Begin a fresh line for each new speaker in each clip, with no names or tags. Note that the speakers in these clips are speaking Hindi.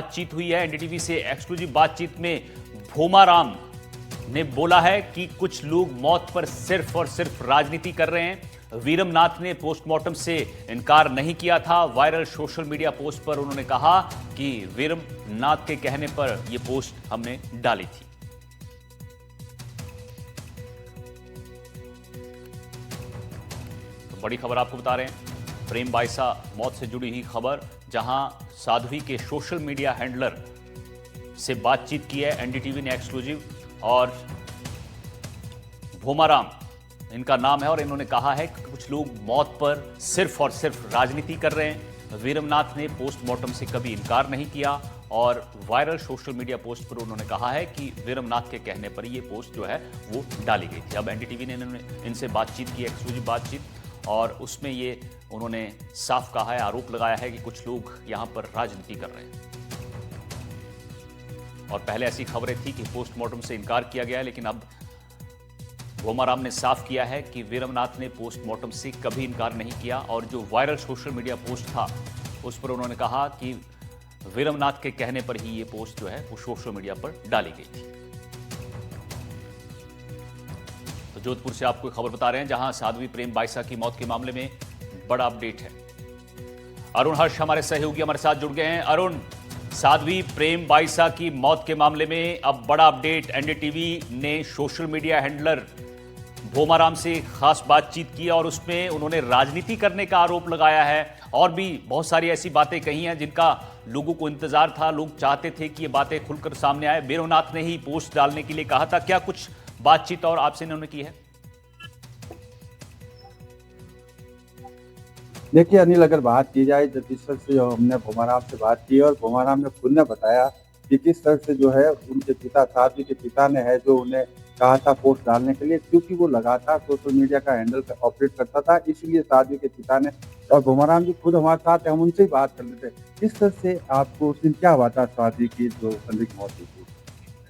बातचीत हुई है एनडीटीवी से। एक्सक्लूसिव बातचीत में भोमाराम ने बोला है कि कुछ लोग मौत पर सिर्फ और सिर्फ राजनीति कर रहे हैं। वीरमनाथ ने पोस्टमार्टम से इनकार नहीं किया था। वायरल सोशल मीडिया पोस्ट पर उन्होंने कहा कि वीरमनाथ के कहने पर यह पोस्ट हमने डाली थी। तो बड़ी खबर आपको बता रहे हैं, प्रेम बाइसा मौत से जुड़ी हुई खबर, जहां साध्वी के सोशल मीडिया हैंडलर से बातचीत की है एनडीटीवी ने एक्सक्लूसिव। और भोमाराम इनका नाम है और इन्होंने कहा है कि कुछ लोग मौत पर सिर्फ और सिर्फ राजनीति कर रहे हैं। वीरमनाथ ने पोस्टमार्टम से कभी इनकार नहीं किया और वायरल सोशल मीडिया पोस्ट पर उन्होंने कहा है कि वीरमनाथ के कहने पर ये पोस्ट जो है वो डाली गई थी। अब एनडीटीवी ने इनसे बातचीत की, एक्सक्लूसिव बातचीत, और उसमें ये उन्होंने साफ कहा है, आरोप लगाया है कि कुछ लोग यहां पर राजनीति कर रहे हैं। और पहले ऐसी खबरें थी कि पोस्टमार्टम से इनकार किया गया है, लेकिन अब भोमाराम ने साफ किया है कि वीरमनाथ ने पोस्टमार्टम से कभी इनकार नहीं किया। और जो वायरल सोशल मीडिया पोस्ट था उस पर उन्होंने कहा कि वीरमनाथ के कहने पर ही ये पोस्ट जो है वो सोशल मीडिया पर डाली गई थी। तो जोधपुर से आपको खबर बता रहे हैं, जहां साध्वी प्रेम बाइसा की मौत के मामले में बड़ा अपडेट है। अरुण हर्ष हमारे सहयोगी हमारे साथ जुड़ गए हैं। अरुण, साध्वी प्रेम बाइसा की मौत के मामले में अब बड़ा अपडेट, एनडीटीवी ने सोशल मीडिया हैंडलर भोमाराम से खास बातचीत की और उसमें उन्होंने राजनीति करने का आरोप लगाया है और भी बहुत सारी ऐसी बातें कही हैं जिनका लोगों को इंतजार था। लोग चाहते थे कि ये बातें खुलकर सामने आए। वीरमनाथ ने ही पोस्ट डालने के लिए कहा था। क्या कुछ बातचीत और आपसे इन्होंने की है?
देखिए अनिल, अगर बात की जाए जिस तरह से जो हमने भोमाराम से बात की और भोमाराम ने खुद ने बताया कि किस तरह से जो है उनके पिता, साध्वी के पिता ने है जो उन्हें कहा था पोस्ट डालने के लिए, क्योंकि वो लगातार सोशल मीडिया का हैंडल ऑपरेट करता था, इसलिए साध्वी के पिता ने। और भोमाराम जी खुद हमारे साथ है, हम उनसे ही बात कर लेते। किस तरह से आपको उस दिन क्या हुआ था साध्वी की जो संदिग्ध मौत हुई थी?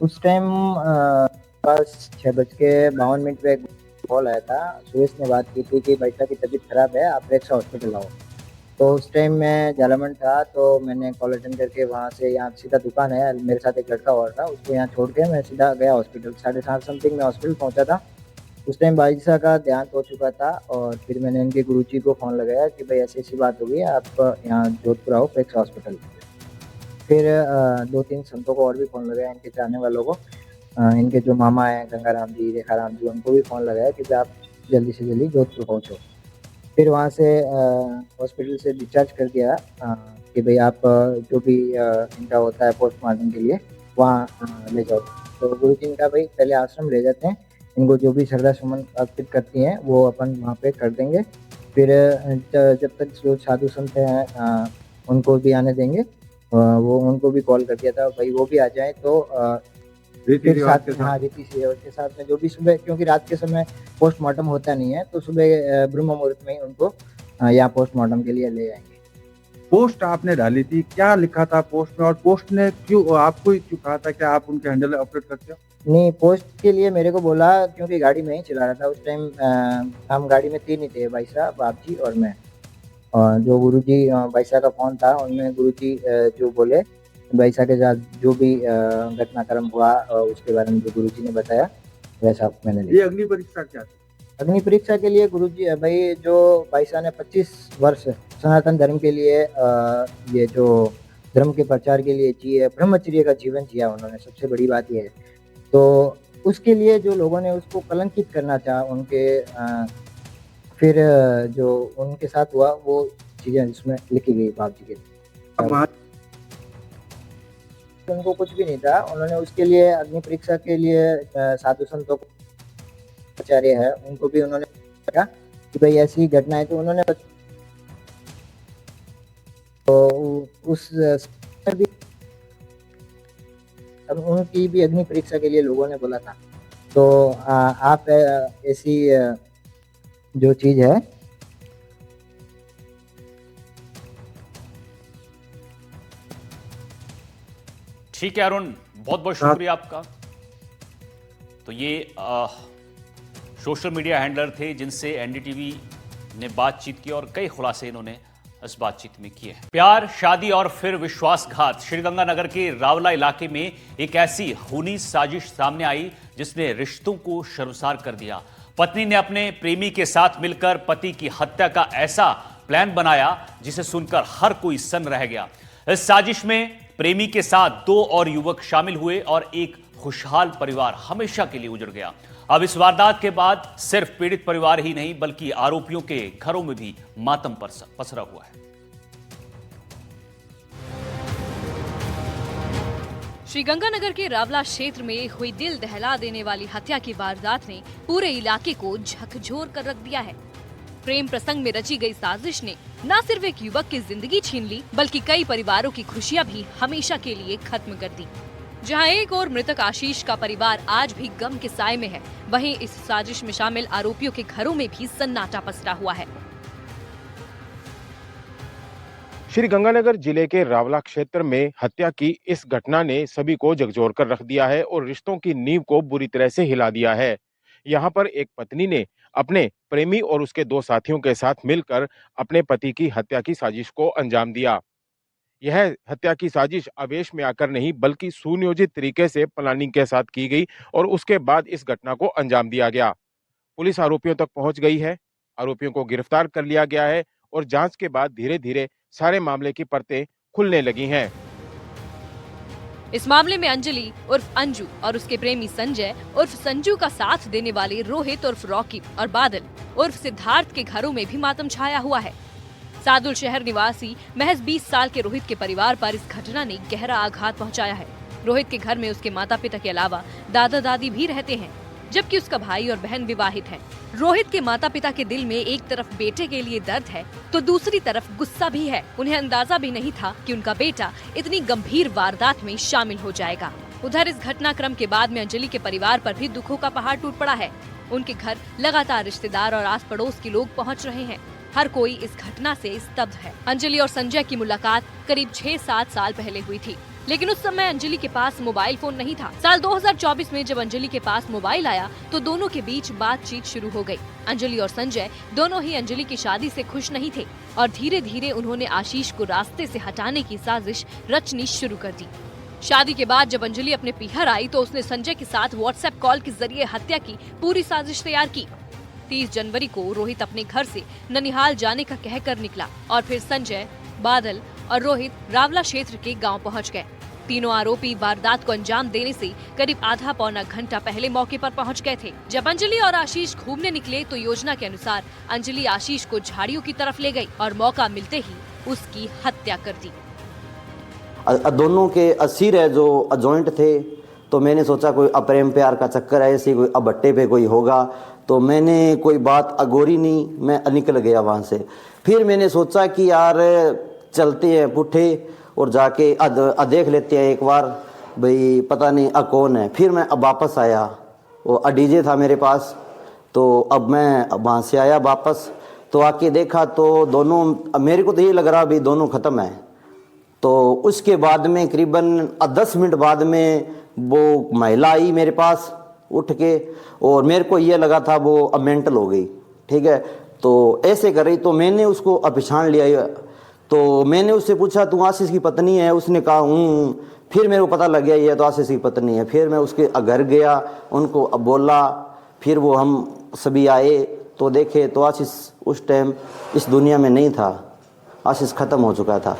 उस टाइम पास 6:52 पे कॉल आया था। सुरेश ने बात की थी कि बाइसा की तबीयत खराब है, आप रेक्सा हॉस्पिटल आओ। तो उस टाइम मैं जालामंड था, तो मैंने कॉल अटेंड करके वहाँ से, यहाँ सीधा दुकान है, मेरे साथ एक लड़का और था, उसको यहाँ छोड़ के मैं सीधा गया हॉस्पिटल। 7:30 समथिंग में हॉस्पिटल पहुँचा था। उस टाइम बाइसा का देहांत हो चुका था और फिर मैंने इनके गुरुजी को फ़ोन लगाया कि भाई ऐसी ऐसी बात हो गई, आप यहाँ जोधपुर आओ रेक्सा हॉस्पिटल। फिर 2-3 संतों को और भी फ़ोन लगाया, इनके चाहने वालों को, इनके जो मामा हैं गंगाराम जी, रेखाराम जी, उनको भी फ़ोन लगाया कि आप जल्दी से जल्दी जोधपुर पहुँचो। फिर वहाँ से हॉस्पिटल से डिस्चार्ज कर दिया कि भाई आप जो भी इनका होता है पोस्टमार्टम के लिए वहाँ ले जाओ। तो गुरुजी इनका भाई पहले आश्रम ले जाते हैं, इनको जो भी श्रद्धा सुमन अर्पित करती हैं वो अपन वहाँ पे कर देंगे। फिर जब तक जो साधु संत हैं उनको भी आने देंगे, वो उनको भी कॉल कर दिया था भाई वो भी आ जाए। तो रीति रिवाज के साथ में जो भी सुबह, क्योंकि रात के समय पोस्टमार्टम होता नहीं है, तो सुबह ब्रह्म मुहूर्त में ही उनको यहाँ पोस्टमार्टम के लिए ले आएंगे।
पोस्ट आपने डाली थी, क्या लिखा था पोस्ट में और पोस्ट ने क्यों आपको क्यों कहा था कि आप उनके हैंडल ऑपरेट करते हो?
नहीं, पोस्ट के लिए मेरे को बोला क्योंकि गाड़ी में ही चला रहा था उस टाइम। हम गाड़ी में 3 ही थे, भाई साहब, बाप जी और मैं। और जो गुरुजी बाइसा का फोन था उनमें गुरुजी जो बोले बाइसा के साथ जो भी घटनाक्रम हुआ उसके बारे में जो गुरुजी ने बताया वैसा मैंने लिखा।
ये अग्नि परीक्षा क्या थी?
अग्नि परीक्षा के लिए गुरुजी भाई जो बाइसा ने 25 वर्ष सनातन धर्म के लिए ये जो धर्म के प्रचार के लिए जिए, ब्रह्मचर्य का जीवन जिया उन्होंने, सबसे बड़ी बात ये है। तो उसके लिए जो लोगों ने उसको कलंकित करना चाहा उनके फिर जो उनके साथ हुआ वो चीजें इसमें लिखी गई बाप जी के। उनको कुछ भी नहीं था, उन्होंने उसके लिए अग्नि परीक्षा के लिए साधु संतों को आचार्य है उनको भी उन्होंने कहा कि भाई ऐसी घटना है, तो उन्होंने तो उस भी उनकी भी अग्नि परीक्षा के लिए लोगों ने बोला था। तो आप ऐसी जो चीज है
ठीक है अरुण, बहुत बहुत शुक्रिया आपका। तो ये सोशल मीडिया हैंडलर थे जिनसे एनडीटीवी ने बातचीत की और कई खुलासे इन्होंने इस बातचीत में किए हैं। प्यार, शादी और फिर विश्वासघात। श्रीगंगानगर के रावला इलाके में एक ऐसी खूनी साजिश सामने आई जिसने रिश्तों को शर्मसार कर दिया। पत्नी ने अपने प्रेमी के साथ मिलकर पति की हत्या का ऐसा प्लान बनाया जिसे सुनकर हर कोई सन्न रह गया। इस साजिश में प्रेमी के साथ 2 और युवक शामिल हुए और एक खुशहाल परिवार हमेशा के लिए उजड़ गया। अब इस वारदात के बाद सिर्फ पीड़ित परिवार ही नहीं बल्कि आरोपियों के घरों में भी मातम पसरा हुआ है।
श्रीगंगानगर के रावला क्षेत्र में हुई दिल दहला देने वाली हत्या की वारदात ने पूरे इलाके को झकझोर कर रख दिया है। प्रेम प्रसंग में रची गई साजिश ने न सिर्फ एक युवक की जिंदगी छीन ली बल्कि कई परिवारों की खुशियां भी हमेशा के लिए खत्म कर दी। जहां एक और मृतक आशीष का परिवार आज भी गम के साए में है, वहीं इस साजिश में शामिल आरोपियों के घरों में भी सन्नाटा पसरा हुआ है।
श्रीगंगानगर जिले के रावला क्षेत्र में हत्या की इस घटना ने सभी को झकझोर कर रख दिया है और रिश्तों की नींव को बुरी तरह से हिला दिया है। यहाँ पर एक पत्नी ने अपने प्रेमी और उसके 2 साथियों के साथ मिलकर अपने पति की हत्या की साजिश को अंजाम दिया। यह हत्या की साजिश आवेश में आकर नहीं बल्कि सुनियोजित तरीके से प्लानिंग के साथ की गई और उसके बाद इस घटना को अंजाम दिया गया। पुलिस आरोपियों तक पहुंच गई है, आरोपियों को गिरफ्तार कर लिया गया है और जांच के बाद धीरे धीरे सारे मामले की परतें खुलने लगी हैं।
इस मामले में अंजलि उर्फ अंजू और उसके प्रेमी संजय उर्फ संजू का साथ देने वाले रोहित उर्फ रॉकी और बादल उर्फ सिद्धार्थ के घरों में भी मातम छाया हुआ है। सादुल शहर निवासी महज 20 साल के रोहित के परिवार पर इस घटना ने गहरा आघात पहुंचाया है। रोहित के घर में उसके माता पिता के अलावा दादा दादी भी रहते हैं, जबकि उसका भाई और बहन विवाहित है। रोहित के माता पिता के दिल में एक तरफ बेटे के लिए दर्द है तो दूसरी तरफ गुस्सा भी है। उन्हें अंदाजा भी नहीं था कि उनका बेटा इतनी गंभीर वारदात में शामिल हो जाएगा। उधर इस घटनाक्रम के बाद में अंजलि के परिवार पर भी दुखों का पहाड़ टूट पड़ा है। उनके घर लगातार रिश्तेदार और आस पड़ोस के लोग पहुँच रहे हैं। हर कोई इस घटना से स्तब्ध है। अंजलि और संजय की मुलाकात करीब 6-7 साल पहले हुई थी, लेकिन उस समय अंजलि के पास मोबाइल फोन नहीं था। साल 2024 में जब अंजलि के पास मोबाइल आया तो दोनों के बीच बातचीत शुरू हो गई। अंजलि और संजय दोनों ही अंजलि की शादी से खुश नहीं थे और धीरे धीरे उन्होंने आशीष को रास्ते से हटाने की साजिश रचनी शुरू कर दी। शादी के बाद जब अंजलि अपने पीहर आई तो उसने संजय के साथ व्हाट्सएप कॉल के जरिए हत्या की पूरी साजिश तैयार की। 30 जनवरी को रोहित अपने घर से ननिहाल जाने का कहकर निकला और फिर संजय, बादल और रोहित रावला क्षेत्र के गांव पहुंच गए। तीनों आरोपी वारदात को अंजाम देने से करीब आधा पौना घंटा पहले मौके पर पहुंच गए थे। जब अंजलि और आशीष घूमने निकले तो योजना के अनुसार अंजलि आशीष को झाड़ियों की तरफ ले गई और मौका मिलते ही उसकी हत्या कर दी।
दोनों के असीर है जो जॉइंट थे, तो मैंने सोचा कोई प्रेम प्यार का चक्कर है, ऐसे कोई अबट्टे पे कोई होगा, तो मैंने कोई बात अगोरी नहीं, मैं निकल गया वहाँ से। फिर मैंने सोचा कि यार चलते हैं पुठे और जाके देख लेते हैं एक बार, भाई पता नहीं कौन है। फिर मैं अब वापस आया, वो डीजे था मेरे पास, तो अब मैं वहाँ से आया वापस, तो आके देखा तो दोनों, मेरे को तो ये लग रहा भाई दोनों ख़त्म है। तो उसके बाद में करीबन 10 मिनट बाद में वो महिला आई मेरे पास उठ के, और मेरे को ये लगा था वो मेंटल हो गई, ठीक है। तो ऐसे कर रही, तो मैंने उसको पहचान लिया। तो मैंने उससे पूछा तू आशीष की पत्नी है? उसने कहा हूँ। फिर मेरे को पता लग गया ये तो आशीष की पत्नी है। फिर मैं उसके घर गया, उनको बोला, फिर वो हम सभी आए तो देखे तो आशीष उस टाइम इस दुनिया में नहीं था, आशीष खत्म हो चुका था।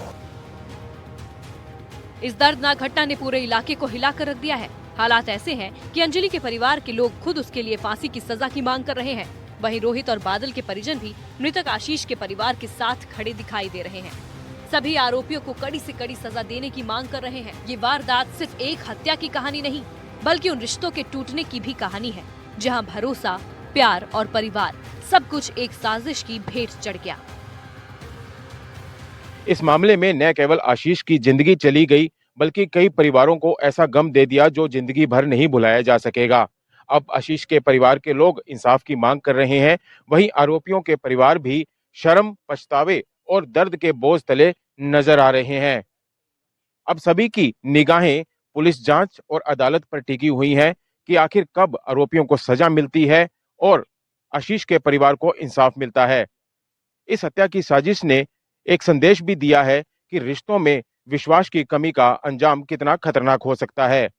इस दर्दनाक घटना ने पूरे इलाके को हिलाकर रख दिया है। हालात ऐसे हैं कि अंजलि के परिवार के लोग खुद उसके लिए फांसी की सजा की मांग कर रहे हैं। वहीं रोहित और बादल के परिजन भी मृतक आशीष के परिवार के साथ खड़े दिखाई दे रहे हैं। सभी आरोपियों को कड़ी से कड़ी सजा देने की मांग कर रहे हैं। ये वारदात सिर्फ एक हत्या की कहानी नहीं बल्कि उन रिश्तों के टूटने की भी कहानी है, जहां भरोसा, प्यार और परिवार सब कुछ एक साजिश की भेंट चढ़ गया।
इस मामले में न केवल आशीष की जिंदगी चली गई बल्कि कई परिवारों को ऐसा गम दे दिया जो जिंदगी भर नहीं भुलाया जा सकेगा। अब आशीष के परिवार के लोग इंसाफ की मांग कर रहे हैं, वहीं आरोपियों के परिवार भी शर्म, पछतावे और दर्द के बोझ तले नजर आ रहे हैं। अब सभी की निगाहें पुलिस जांच और अदालत पर टिकी हुई हैं कि आखिर कब आरोपियों को सजा मिलती है और आशीष के परिवार को इंसाफ मिलता है। इस हत्या की साजिश ने एक संदेश भी दिया है कि रिश्तों में विश्वास की कमी का अंजाम कितना खतरनाक हो सकता है।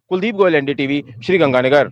कुलदीप गोयल, एनडीटीवी, श्रीगंगानगर।